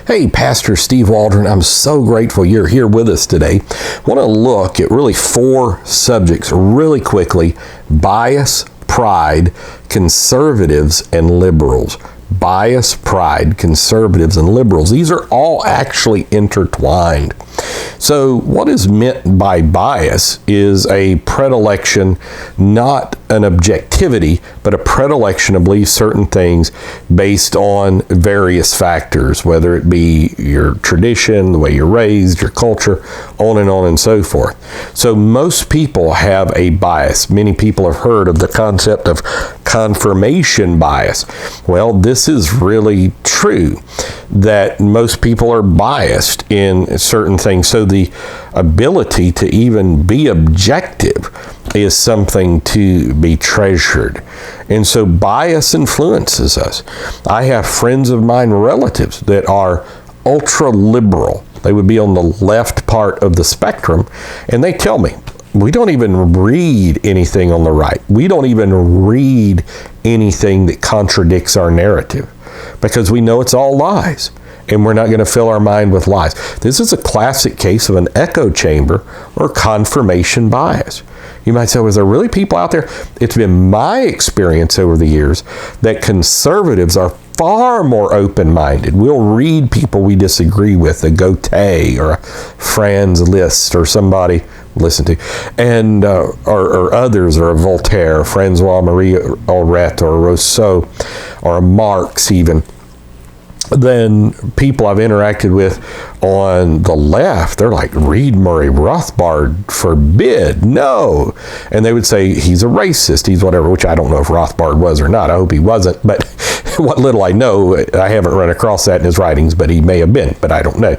Hey, Pastor Steve Waldron, I'm so grateful you're here with us today. I want to look at really 4 subjects really quickly: bias, pride, conservatives, and liberals. Bias, pride, conservatives, and liberals. These are all actually intertwined. So what is meant by bias is a predilection, not an objectivity, but a predilection to believe certain things based on various factors, whether it be your tradition, the way you're raised, your culture, on and so forth. So most people have a bias. Many people have heard of the concept of confirmation bias. Well, this is really true, that most people are biased in certain things. So the ability to even be objective is something to be treasured. And so bias influences us. I have friends of mine, relatives, that are ultra liberal. They would be on the left part of the spectrum, and they tell me, we don't even read anything on the right. We don't even read anything that contradicts our narrative, because we know it's all lies, and we're not going to fill our mind with lies. This is a classic case of an echo chamber or confirmation bias. You might say, well, is there really people out there? It's been my experience over the years that conservatives are far more open-minded. We'll read people we disagree with, a Gautier or a Franz Liszt or somebody listen to, and or others, or a Voltaire, Francois Marie Aurette, or Rousseau, or a Marx even, than people I've interacted with on the left. They're like, read Murray Rothbard, forbid, no. And they would say he's a racist, he's whatever, which I don't know if Rothbard was or not. I hope he wasn't, but what little I know, I haven't run across that in his writings, but he may have been, but I don't know.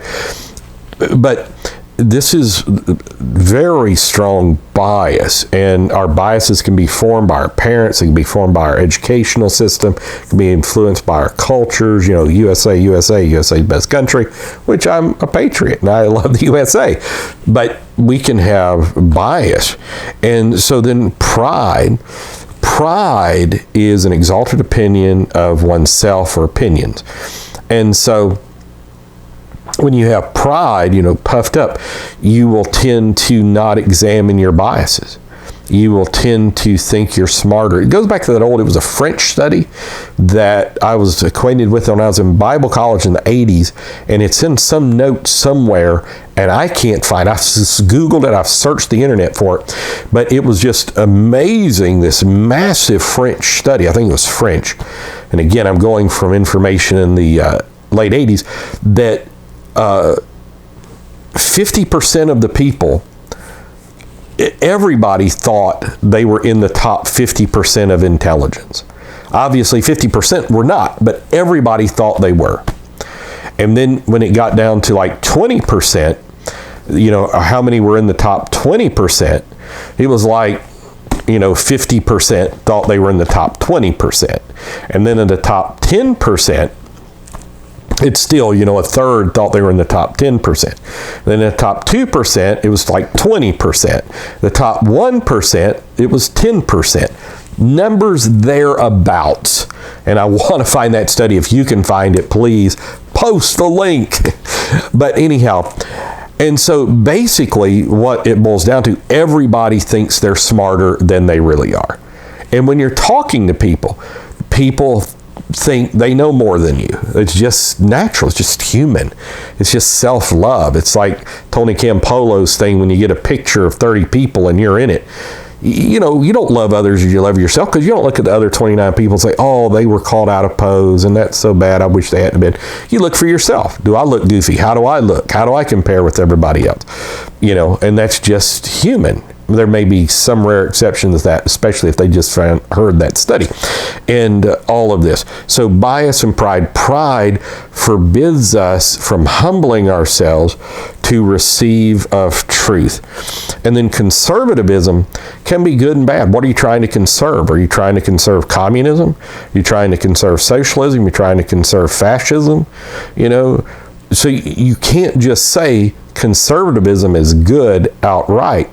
But this is very strong bias, and our biases can be formed by our parents, it can be formed by our educational system, it can be influenced by our cultures. You know, USA, best country, which I'm a patriot and I love the USA, but we can have bias. And so then pride is an exalted opinion of oneself or opinions. And so when you have pride, puffed up, you will tend to not examine your biases. You will tend to think you're smarter. It goes back to it was a French study that I was acquainted with when I was in Bible college in the 80s, and it's in some notes somewhere, and I can't find it. I've Googled it, I've searched the internet for it, but it was just amazing, this massive French study. I think it was French. And again, I'm going from information in the late 80s, that 50% of the people, everybody thought they were in the top 50% of intelligence. Obviously 50% were not, but everybody thought they were. And then when it got down to like 20%, how many were in the top 20%, it was like, 50% thought they were in the top 20%. And then in the top 10%, it's still, a third thought they were in the top 10%. Then in the top 2%, it was like 20%. The top 1%, it was 10%. Numbers thereabouts. And I want to find that study. If you can find it, please post the link. But anyhow, and so basically what it boils down to, everybody thinks they're smarter than they really are. And when you're talking to people think they know more than you. It's just natural. It's just human. It's just self-love. It's like Tony Campolo's thing, when you get a picture of 30 people and you're in it. You don't love others as you love yourself, because you don't look at the other 29 people and say, oh, they were caught out of pose and that's so bad, I wish they hadn't been. You look for yourself. Do I look goofy? How do I look? How do I compare with everybody else? And that's just human. There may be some rare exceptions to that, especially if they just heard that study and all of this. So bias and pride. Pride forbids us from humbling ourselves to receive of truth. And then conservatism can be good and bad. What are you trying to conserve? Are you trying to conserve communism? Are you trying to conserve socialism? Are you trying to conserve fascism? So you can't just say conservatism is good outright?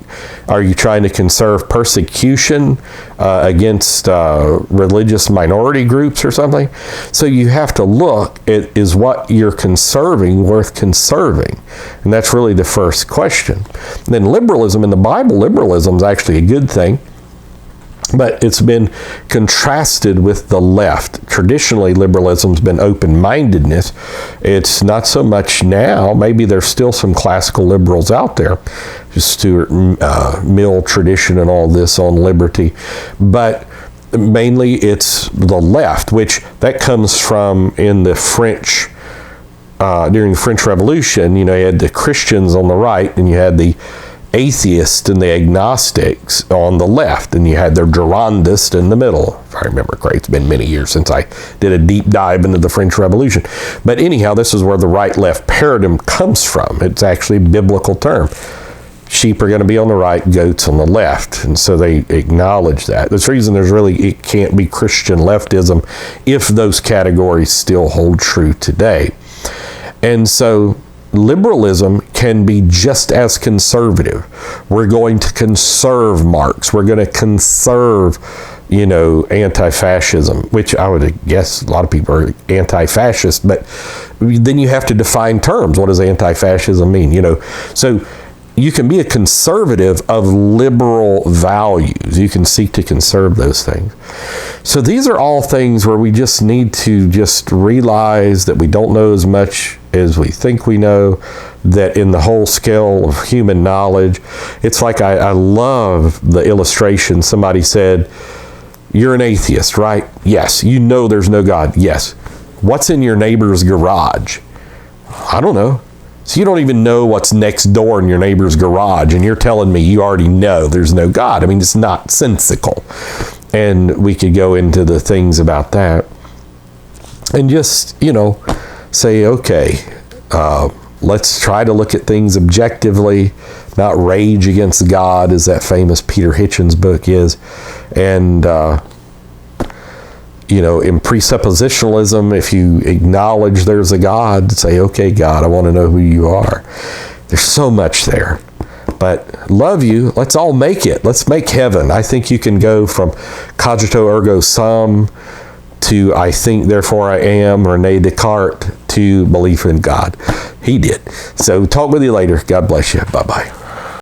Are you trying to conserve persecution against religious minority groups or something? So you have to look at, is what you're conserving worth conserving? And that's really the first question. And then liberalism, in the Bible, liberalism is actually a good thing, but it's been contrasted with the left. Traditionally, liberalism's been open-mindedness. It's not so much now. Maybe there's still some classical liberals out there, just Stuart Mill tradition and all this on liberty. But mainly it's the left, which that comes from in the French, during the French Revolution. You know, you had the Christians on the right, and you had the atheists and the agnostics on the left, and you had their Girondists in the middle. If I remember correctly, it's been many years since I did a deep dive into the French Revolution. But anyhow, this is where the right-left paradigm comes from. It's actually a biblical term. Sheep are going to be on the right, goats on the left. And so they acknowledge that. That's the reason it can't be Christian leftism if those categories still hold true today. And so liberalism can be just as conservative. We're going to conserve Marx. We're going to conserve, anti-fascism, which I would guess a lot of people are anti-fascist, but then you have to define terms. What does anti-fascism mean? So you can be a conservative of liberal values. You can seek to conserve those things. So these are all things where we just need to just realize that we don't know as much as we think we know, that in the whole scale of human knowledge, it's like I love the illustration. Somebody said, you're an atheist, right? Yes. You know there's no God. Yes. What's in your neighbor's garage? I don't know. So you don't even know what's next door in your neighbor's garage, and you're telling me you already know there's no God. I mean, it's not sensical. And we could go into the things about that and just, say, okay, let's try to look at things objectively, not rage against God, as that famous Peter Hitchens book is. And, in presuppositionalism, if you acknowledge there's a God, say, okay, God, I want to know who you are. There's so much there. But love you. Let's all make it. Let's make heaven. I think you can go from cogito ergo sum to I think, therefore I am, Rene Descartes, to belief in God. He did. So talk with you later. God bless you. Bye-bye.